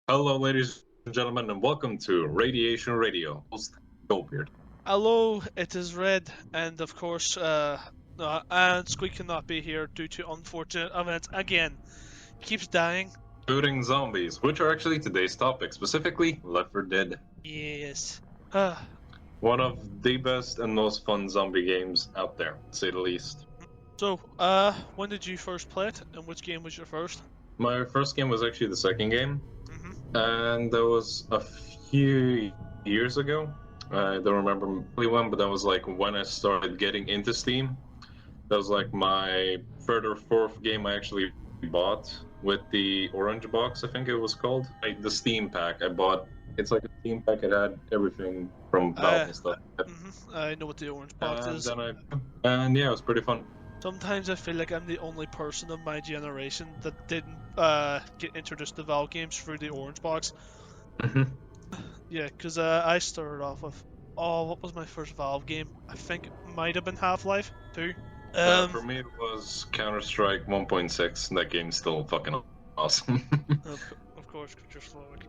Hello, ladies and gentlemen, and welcome to Radiation Radio. Host Goldbeard. Hello, it is Red, and of course, and Squeak cannot be here due to unfortunate events again. Keeps dying. Shooting zombies, which are actually today's topic, specifically Left 4 Dead. Yes. One of the best and most fun zombie games out there, to say the least. So, when did you first play it, and which game was your first? My first game was actually the second game, Mm-hmm. and that was a few years ago. I don't remember really when, but that was like when I started getting into Steam. That was like my third or fourth game I actually bought with the orange box, I think it was called. Like the Steam pack I bought. It's like a Steam pack, it had everything from Valve and stuff. I know what the orange box And is. then yeah, it was pretty fun. Sometimes I feel like I'm the only person of my generation that didn't get introduced to Valve games through the orange box. Mhm. Yeah, because I started off with, what was my first Valve game? I think it might have been Half-Life 2. For me, it was Counter Strike 1.6. That game's still fucking awesome. Of course, because you're Slovak.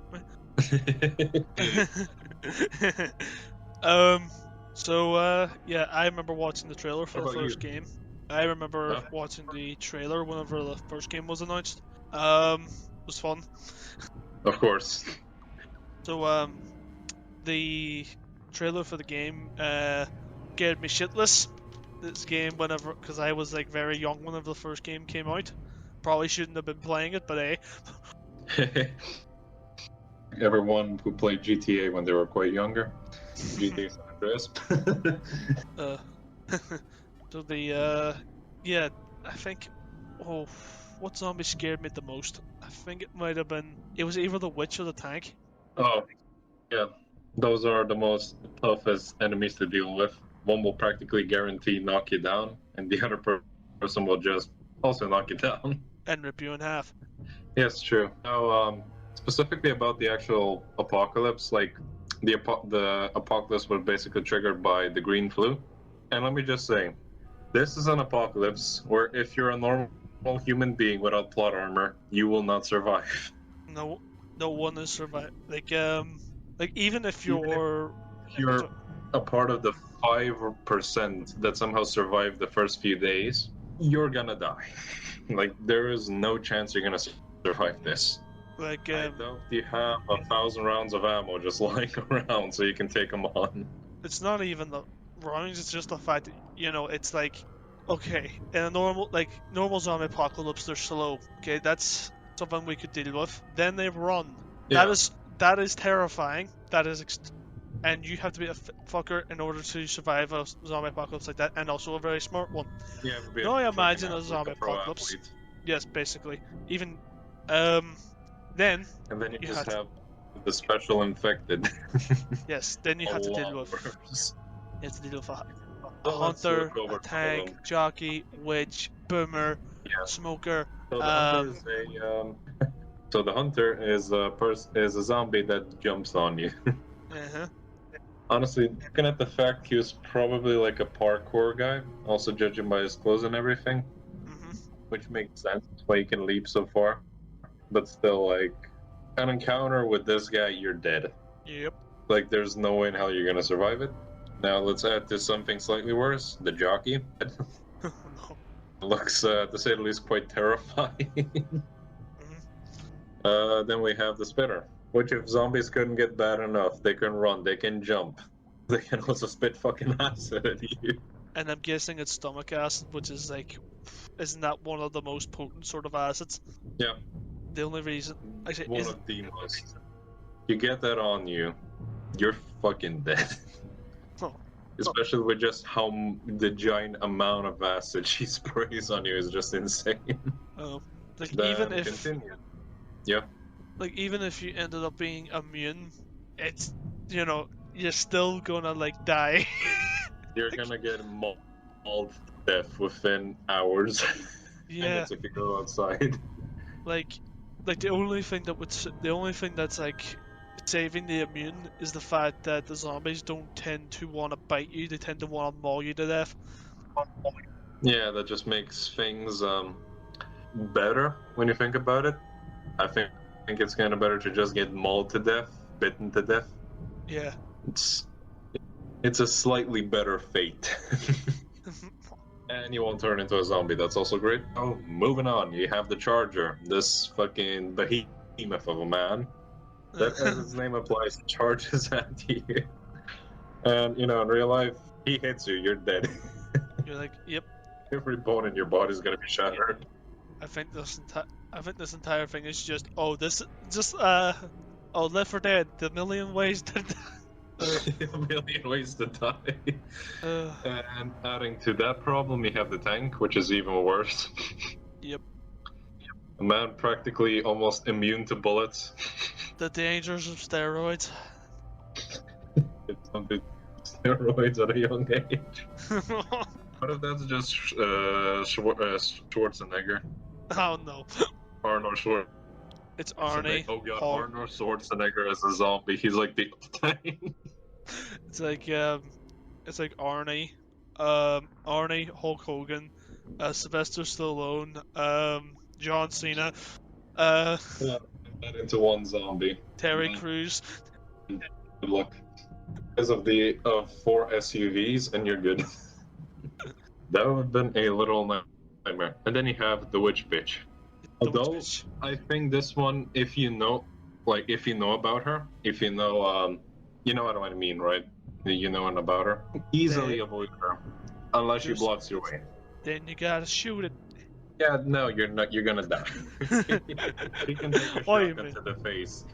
Yeah, I remember watching the trailer for the first game. I remember watching the trailer whenever the first game was announced. It was fun. Of course. So, the trailer for the game scared me shitless. This game, because I was like very young whenever the first game came out. Probably shouldn't have been playing it, but hey. Everyone who played GTA when they were quite younger. GTA San Andreas. So yeah, I think, what zombie scared me the most? I think it might have been, it was either the witch or the tank. Oh, yeah. Those are the most toughest enemies to deal with. One will practically guarantee knock you down, and the other person will just also knock you down. And rip you in half. Yes, true. Now, specifically about the actual apocalypse, like the apocalypse was basically triggered by the green flu. And let me just say, this is an apocalypse where if you're a normal human being without plot armor, you will not survive. No one has survived. Like even if you're a part of the 5% that somehow survived the first few days, you're gonna die. Like there is no chance you're gonna survive this. Like I doubt you have 1,000 rounds of ammo just lying around so you can take them on. It's not even the rounds, it's just the fact that, it's like, okay, in a normal zombie apocalypse, they're slow. Okay, that's something we could deal with. Then they run. Yeah. That is terrifying. And you have to be a fucker in order to survive a zombie apocalypse like that, and also a very smart one. Yeah, now I imagine a zombie apocalypse. Yes, basically. Even, then. And then you just have the special infected. Yes, then you have to deal with. You have to deal with a hunter, a tank, jockey, witch, boomer, smoker. So the hunter is a zombie that jumps on you. Honestly, looking at the fact he was probably like a parkour guy, also judging by his clothes and everything, which makes sense why he can leap so far. But still, like, an encounter with this guy, you're dead. Yep. Like, there's no way in hell you're gonna survive it. Now let's add to something slightly worse: the jockey. No. Looks, to say the least, quite terrifying. Then we have the spinner, which if zombies couldn't get bad enough, they can run, they can jump, they can also spit fucking acid at you. And I'm guessing it's stomach acid, which is like, isn't that one of the most potent sort of acids? Yeah. The only reason, actually, one of the most. You get that on you, you're fucking dead. Oh. Especially with just how the giant amount of acid she sprays on you is just insane. Oh, like Then even if continue. Yeah. Like even if you ended up being immune, it's you're still gonna like die. You're gonna get mauled to death within hours. Yeah. If you go outside. Like the only thing that's like saving the immune is the fact that the zombies don't tend to want to bite you; they tend to want to maul you to death. Yeah, that just makes things better when you think about it. I think think it's kind of better to just get mauled to death, bitten to death. Yeah. It's a slightly better fate. And you won't turn into a zombie, that's also great. Oh, moving on, you have the Charger, this fucking behemoth of a man that, as its name implies, charges at you. And, in real life, he hits you, you're dead. You're like, yep. Every bone in your body is gonna be shattered. I think this entire thing is just Left 4 Dead, the million ways to A million ways to die. uh, And adding to that problem, you have the tank, which is even worse. Yep. A man practically almost immune to bullets. The dangers of steroids. It's something steroids at a young age. What if that's just Schwarzenegger? Oh no. Arnold Schwarzenegger. It's Arnie. Oh god, Hulk. Arnold Schwarzenegger as a zombie. He's like the tank. It's like Arnie, Arnie, Hulk Hogan, Sylvester Stallone, John Cena, That into one zombie. Terry Mhm. Crews. Good luck. Because of the 4 SUVs, and you're good. That would have been a little nightmare. And then you have the witch bitch. The Although witch. I think this one, if you know about her, if you know what I mean, right? You know about her, easily They- avoid her, unless she There's- blocks your way. Then you gotta shoot it. Yeah, no, you're not. You're gonna die. He can take a What do you shotgun mean? to the face.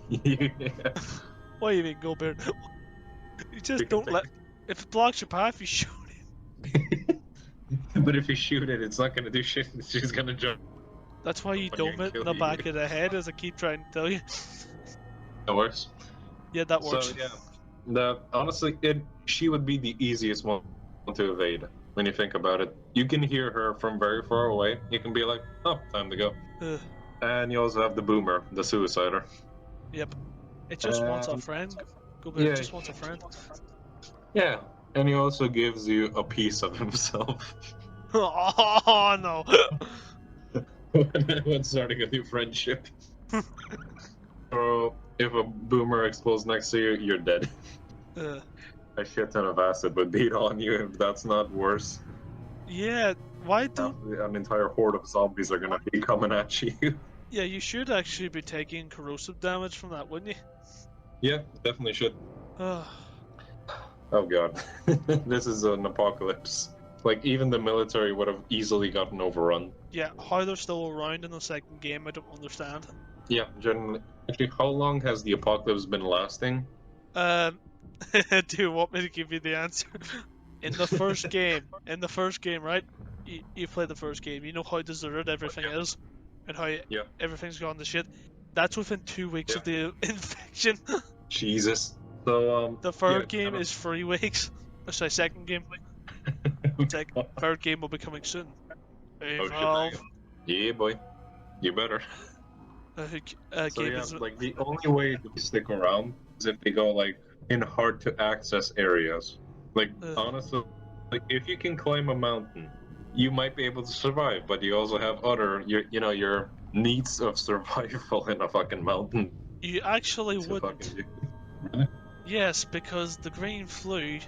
What do you mean, go bear? You just We can don't take let. If it blocks your path, you shoot it. But if you shoot it, it's not gonna do shit. She's gonna jump. That's why you Fucking dome it in kill the you. back of the head, as I keep trying to tell you. That works. Yeah, that works. So yeah, honestly, she would be the easiest one to evade when you think about it. You can hear her from very far away. You can be like, "Oh, time to go." Ugh. And you also have the boomer, the suicider. Yep. It just wants a Um, friend. Go bear. yeah. It just wants a friend. Yeah, and he also gives you a piece of himself Oh no. when starting a new friendship. So if a boomer explodes next to you, you're dead. Uh, A shit ton of acid would beat on you if that's not worse. yeah. Why don't? An entire horde of zombies are gonna be coming at you. Yeah, you should actually be taking corrosive damage from that, wouldn't you? Yeah, definitely should. Ugh. Oh god, this is an apocalypse. Like, even the military would have easily gotten overrun. Yeah, how they're still around in the second game, I don't understand. Yeah, generally. Actually, how long has the apocalypse been lasting? Do you want me to give you the answer? In the first game, right? You play the first game, you know how deserted everything is, and how Yeah. everything's gone to shit. That's within 2 weeks of the infection. Jesus. So, The third game is 3 weeks. Oh, sorry, second game. Third game will be coming soon. Evolve. Yeah, boy. You better. So So game yeah, is like, the only way to stick around is if they go, like, in hard to access areas. Like, Ugh. honestly, like, if you can climb a mountain, you might be able to survive, but you also have your needs of survival in a fucking mountain. You actually to wouldn't. fucking do. Yes, because the green flu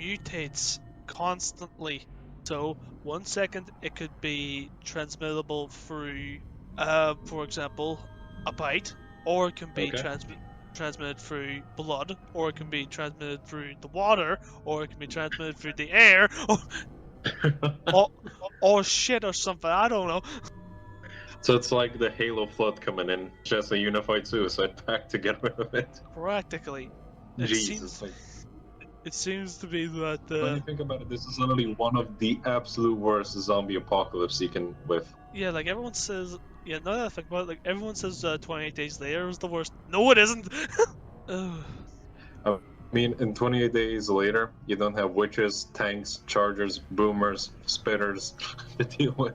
mutates constantly. So 1 second it could be transmittable through, for example, a bite, or it can be Okay. transmitted through blood, or it can be transmitted through the water, or it can be transmitted through the air, or shit or something. I don't know. So it's like the Halo flood coming in, just a unified suicide pact to get rid of it. Practically, it Jesus. it seems to be that. When you think about it, this is only one of the absolute worst zombie apocalypse you can with. Yeah, like everyone says. Yeah, now that I think about it, like everyone says 28 Days Later is the worst. No, it isn't! Ugh. I mean, in 28 days later, you don't have witches, tanks, chargers, boomers, spitters to deal with.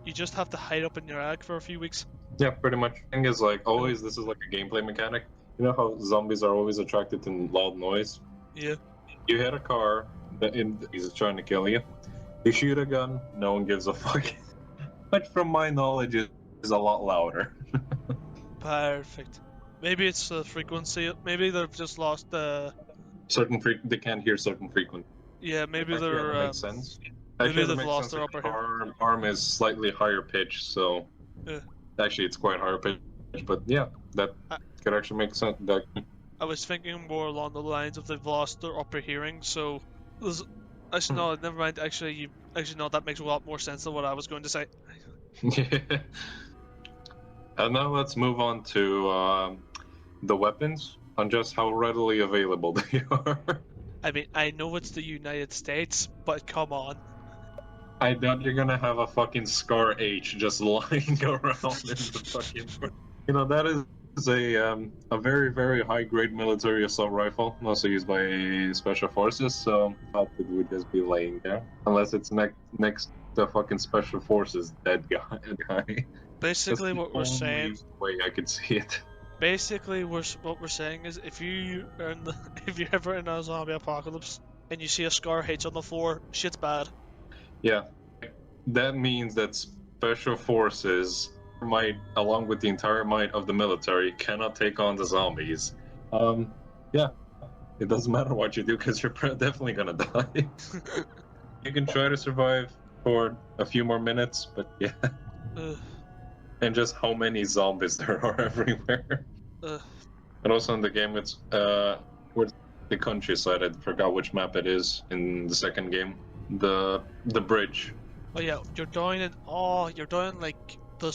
You just have to hide up in your attic for a few weeks. Yeah, pretty much. Thing is, like, always, this is like a gameplay mechanic. You know how zombies are always attracted to loud noise? Yeah. You hit a car, he's trying to kill you. You shoot a gun, no one gives a fuck. But from my knowledge, is a lot louder. Perfect. Maybe it's the frequency. Maybe they've just lost the. They can't hear certain frequency. Yeah, maybe Actually, they're. that makes sense. Maybe Actually, that they've makes lost sense their upper because here. arm is slightly higher pitch, so Yeah. actually it's quite higher pitch. But yeah, that I, could actually make sense. That I was thinking more along the lines of they've lost their upper hearing, so there's. Actually, no, never mind. Actually, no, that makes a lot more sense than what I was going to say. yeah. And now let's move on to the weapons and just how readily available they are. I mean, I know it's the United States, but come on. I doubt you're gonna have a fucking Scar H just lying around in the fucking. You know that is a very very high grade military assault rifle, mostly used by special forces. So how could we just be laying there unless it's next to fucking special forces dead guy? That's Basically, the what we're saying. only way I could see it. Basically, what we're saying is, if you are in the, if you're ever in a zombie apocalypse and you see a Scar H on the floor, shit's bad. Yeah, that means that special forces might, along with the entire might of the military, cannot take on the zombies. Yeah, it doesn't matter what you do because you're definitely gonna die. You can try to survive for a few more minutes, but yeah. And just how many zombies there are everywhere. And also in the game, it's towards the countryside. I forgot which map it is in the second game. The bridge. Oh yeah, you're down like the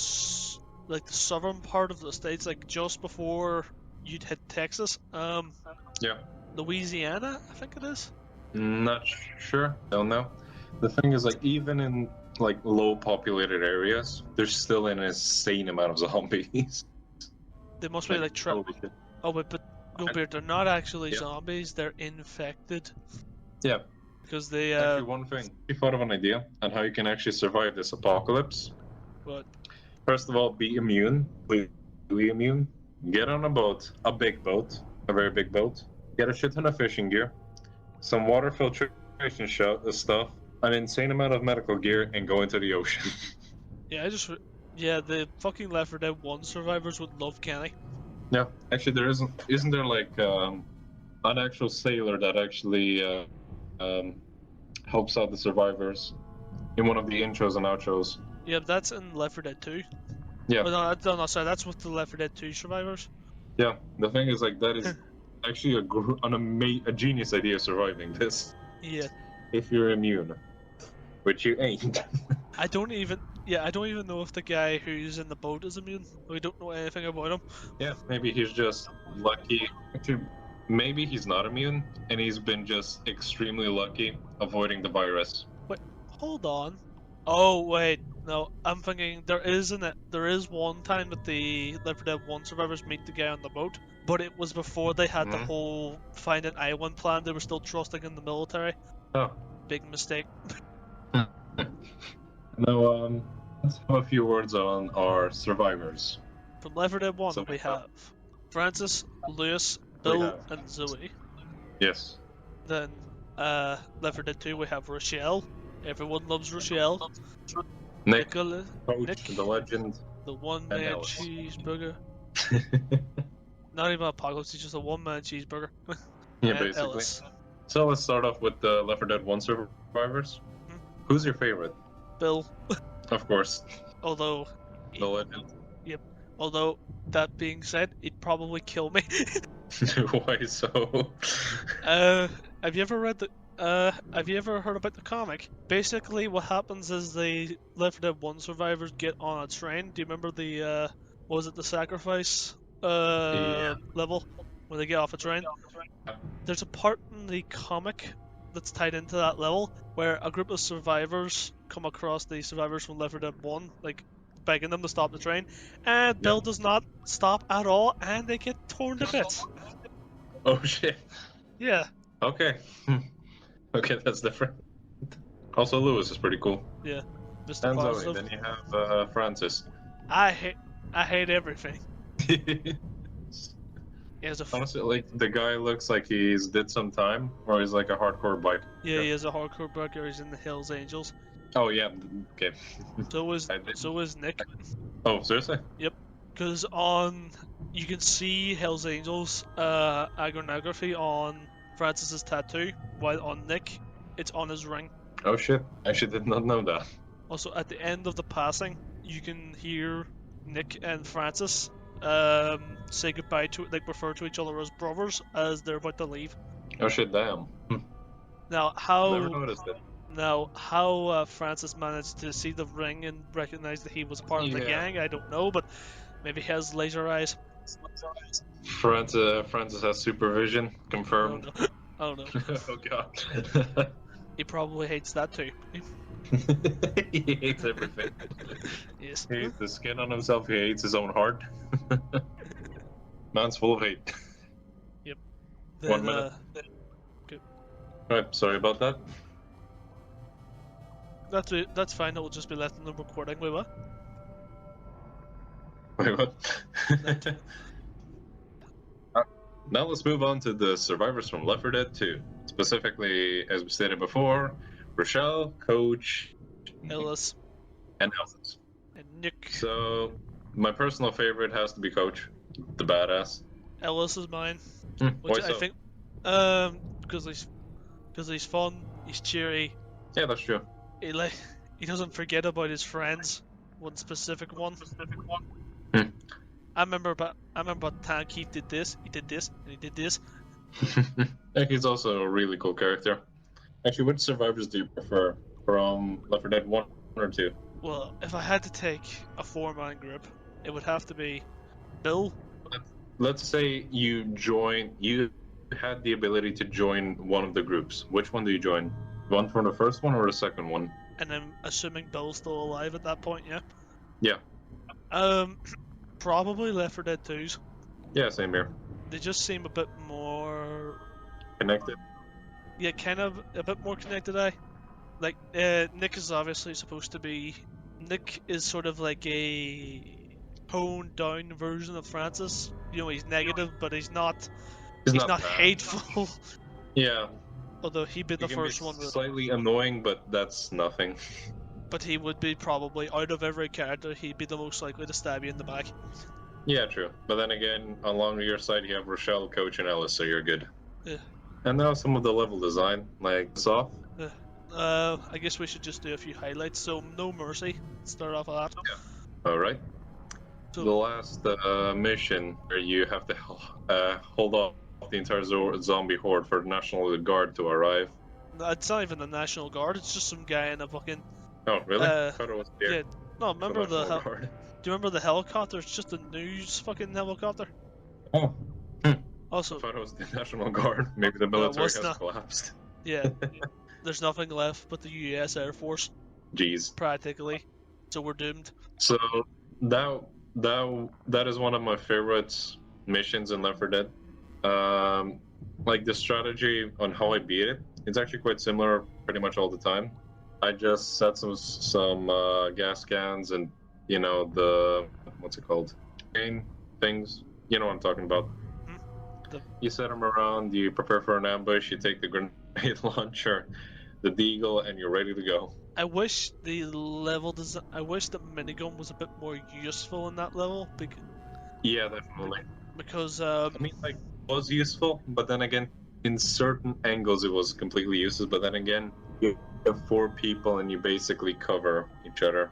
southern part of the states, like just before you'd hit Texas. Yeah. Louisiana, I think it is. Not sure. Don't know. The thing is, like, even in like low populated areas, there's still an insane amount of zombies. They must be like holy shit. Oh, but no, Beard, they're not actually Yeah. zombies. They're infected. Yeah. Because they Actually, one thing. You thought of an idea on how you can actually survive this apocalypse. What? First of all, be immune. Completely immune. Get on a boat, a big boat, a very big boat. Get a shit ton of fishing gear, some water filtration stuff, an insane amount of medical gear, and go into the ocean. Yeah, the fucking Left 4 Dead 1 survivors would love Kenny. Yeah, actually, there isn't there like an actual sailor that actually helps out the survivors in one of the intros and outros? Yeah, but that's in Left 4 Dead 2. Yeah. Oh, no, sorry, that's with the Left 4 Dead 2 survivors. Yeah, the thing is, like, that is actually a genius idea surviving this. Yeah. If you're immune, which you ain't. I don't even know if the guy who's in the boat is immune. We don't know anything about him. Yeah, maybe he's just lucky. Actually, maybe he's not immune, and he's been just extremely lucky avoiding the virus. Wait, hold on. Oh wait, no, I'm thinking there is one time that the Left 4 Dead 1 survivors meet the guy on the boat, but it was before they had the whole find an island plan. They were still trusting in the military. Oh. Big mistake. Now, let's have a few words on our survivors. From Left 4 Dead 1, So we have Francis, Lewis, Bill, and Zoe. Yes. Then, Left 4 Dead 2, we have Rochelle. Everyone loves Rochelle. Nick, Nick, the legend. the one-man Alice. cheeseburger. Not even Apocalypse, he's just a one-man cheeseburger. Yeah, And basically. Ellis. So let's start off with the Left 4 Dead 1 survivors. Who's your favorite? Bill. Of course. Although, The legend. although that being said, he'd probably kill me. Why so? Have you ever read the? Have you ever heard about the comic? Basically, what happens is the Left 4 Dead 1 survivors get on a train. Do you remember the what was it, the sacrifice level when they get off a train? There's a part in the comic that's tied into that level where a group of survivors come across the survivors from Left 4 Dead 1, like begging them to stop the train, and Bill does not stop at all, and they get torn to bits. Oh shit. Yeah. Okay. Okay, that's different. Also, Lewis is pretty cool. Yeah. Mr. And Zoe. Positive. Then you have Francis. I hate everything. He has a Honestly, like, the guy looks like he's did some time, or he's like a hardcore biker. yeah, he is a hardcore biker. He's in the Hells Angels. Oh yeah, okay. So is Nick. Oh, seriously? Because Because you can see Hell's Angels iconography on Francis's tattoo, while on Nick, it's on his ring. Oh shit! I actually did not know that. Also, at the end of the passing, you can hear Nick and Francis say goodbye to, like, refer to each other as brothers as they're about to leave. Oh shit! Damn. Now, Never noticed it. how Francis managed to see the ring and recognize that he was part of the gang, I don't know, but maybe he has laser eyes. Francis has supervision. Confirmed. Oh no. Oh god. He probably hates that too. He hates everything. Yes. He hates the skin on himself. He hates his own heart. Man's full of hate. Then, 1 minute. Right, sorry about that. That's fine. It will just be left in the recording. Wait, what? Wait, what? Now let's move on to the survivors from Left 4 Dead 2. Specifically, as we stated before, Rochelle, Coach, Ellis, and Ellis. and Nick. So, my personal favorite has to be Coach, the badass. Ellis is mine, Why which I so? think, because he's fun, he's cheery. Yeah, that's true. He doesn't forget about his friends. One specific one. Hmm. I remember time Keith did this, and he did this. Yeah, he's also a really cool character. Actually, which survivors do you prefer from Left 4 Dead 1 or 2? Well, if I had to take a 4-man group, it would have to be Bill. Let's say you had the ability to join one of the groups. Which one do you join? One from the first one or the second one? And then assuming Bill's still alive at that point, yeah? Yeah. Probably Left 4 Dead 2's. Yeah, same here. They just seem a bit more... Connected. Yeah, kind of a bit more connected, Like, Nick is obviously supposed to be... Nick is sort of like a toned down version of Francis. You know, he's negative, but he's not He's not bad. hateful. Yeah. Although he'd be the He can first be one with... slightly annoying, but that's nothing. But he would be probably, out of every character, he'd be the most likely to stab you in the back. Yeah, true. But then again, along your side, you have Rochelle, Coach, and Ellis, so you're good. Yeah. And now some of the level design, like Soft. I guess we should just do a few highlights. So, No Mercy. Start off with that. All right. So, The last mission where you have to hold off the entire zombie horde for the National Guard to arrive. it's not even the National Guard. It's just some guy in a fucking... Oh, really? I thought it was there. Yeah. No, remember the... National Guard. Do you remember the helicopter? It's just a news fucking helicopter. Oh. Also, I thought it was the National Guard. Maybe the military was has not. collapsed. yeah. There's nothing left but the US Air Force, Jeez. practically. So we're doomed. So that is one of my favorite missions in Left 4 Dead. Like the strategy on how I beat it, it's actually quite similar pretty much all the time. I just set some gas cans and the what's it called, chain things. You know what I'm talking about. You set them around. You prepare for an ambush. You take the grenade launcher, the deagle, and you're ready to go. I wish the level design. I wish the minigun was a bit more useful in that level. Yeah, definitely. Because I mean, like, it was useful, but then again, in certain angles, it was completely useless. But then again, you have 4 people, and you basically cover each other.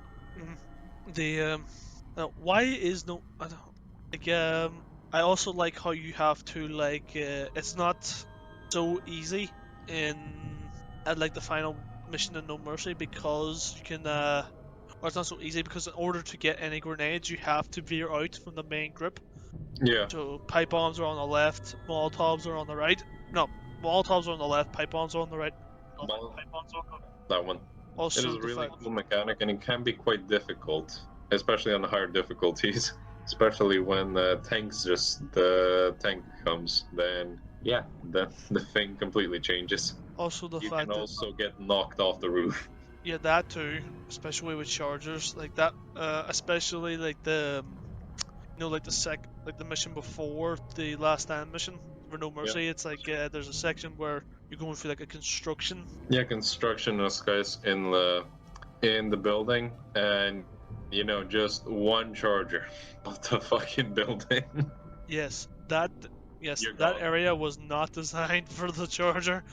Why is no? I don't like. I also like how you have to like. It's not so easy at like the final mission in No Mercy because you can. Or it's not so easy because in order to get any grenades, you have to veer out from the main group. Yeah. So pipe bombs are on the left, Molotovs are on the right. No, Molotovs are on the left, pipe bombs are on the right. That one. Also, It is a really cool mechanic, and it can be quite difficult, especially on the higher difficulties. Especially when the tank comes, then yeah, the thing completely changes. Also, the You fact can that also get knocked off the roof. yeah, that too, especially with chargers like that. Especially like the, like the mission before the Last Stand mission for No Mercy. It's like there's a section where you're going through like a construction. Yeah, construction of guys in the building, and you know, just one charger of the fucking building. Yes, You're that gone. area was not designed for the charger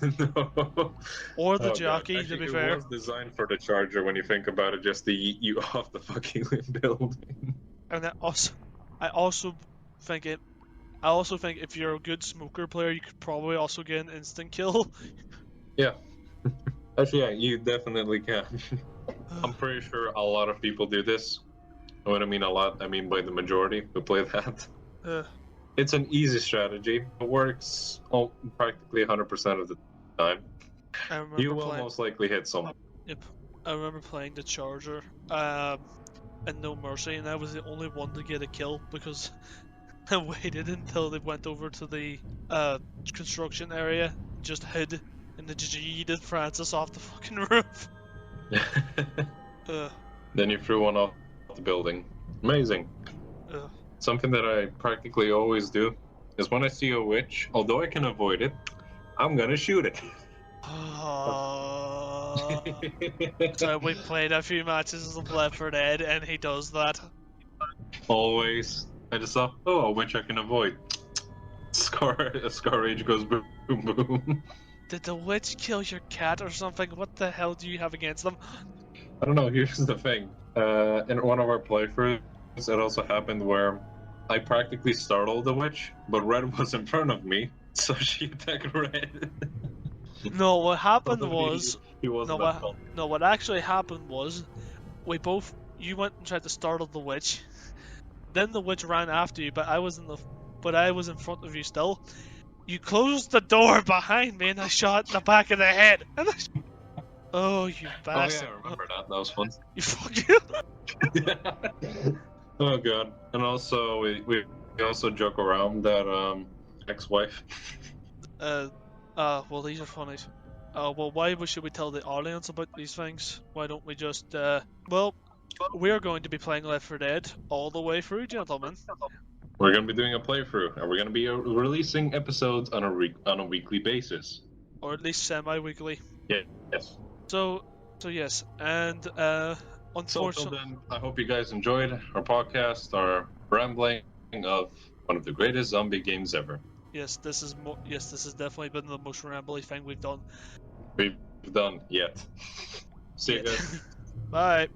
No. or the Oh god. jockey, to Actually, be it fair. was designed for the charger when you think about it, just to yeet you off the fucking building. And I also think it. I also think if you're a good smoker player, you could probably also get an instant kill. Yeah. Actually, yeah, you definitely can. I'm pretty sure a lot of people do this. When I mean a lot, I mean by the majority who play that. Uh, It's an easy strategy. It works practically 100% of the time. I remember You will playing. most likely hit someone. Yep, I remember playing the charger, and No Mercy, and I was the only one to get a kill because I waited until they went over to the construction area, just hid, and then just yeeted Francis off the fucking roof. Uh, Then you threw one off the building. Amazing. uh, Something that I practically always do is when I see a witch, although I can avoid it, I'm gonna shoot it. so we played a few matches of Left 4 Dead, and he does that. Always. I just thought, oh, a witch I can avoid. Scar rage goes boom, boom, boom. Did the witch kill your cat or something? What the hell do you have against them? I don't know, here's the thing. In one of our playthroughs, it also happened where I practically startled the witch, but Red was in front of me, so she attacked Red. No, what happened Although was he wasn't at fault. no, what actually happened was you went and tried to startle the witch. Then the witch ran after you, but I was in front of you still. You closed the door behind me, and I shot in the back of the head. Oh, you Oh bastard! yeah, I remember that. That was fun. You fucking. Oh god. And also we also joke around that ex-wife. Well, these are funny. Well, why should we tell the audience about these things? Why don't we just, well, we're going to be playing Left 4 Dead all the way through, gentlemen. We're gonna be doing a playthrough, and we're gonna be releasing episodes on a weekly basis. Or at least semi-weekly. Yeah. Yes. So yes, and, So unfortunately... until then, I hope you guys enjoyed our podcast, our rambling of one of the greatest zombie games ever. Yes, this has definitely been the most rambly thing we've done. We've done yet. See you guys. Bye.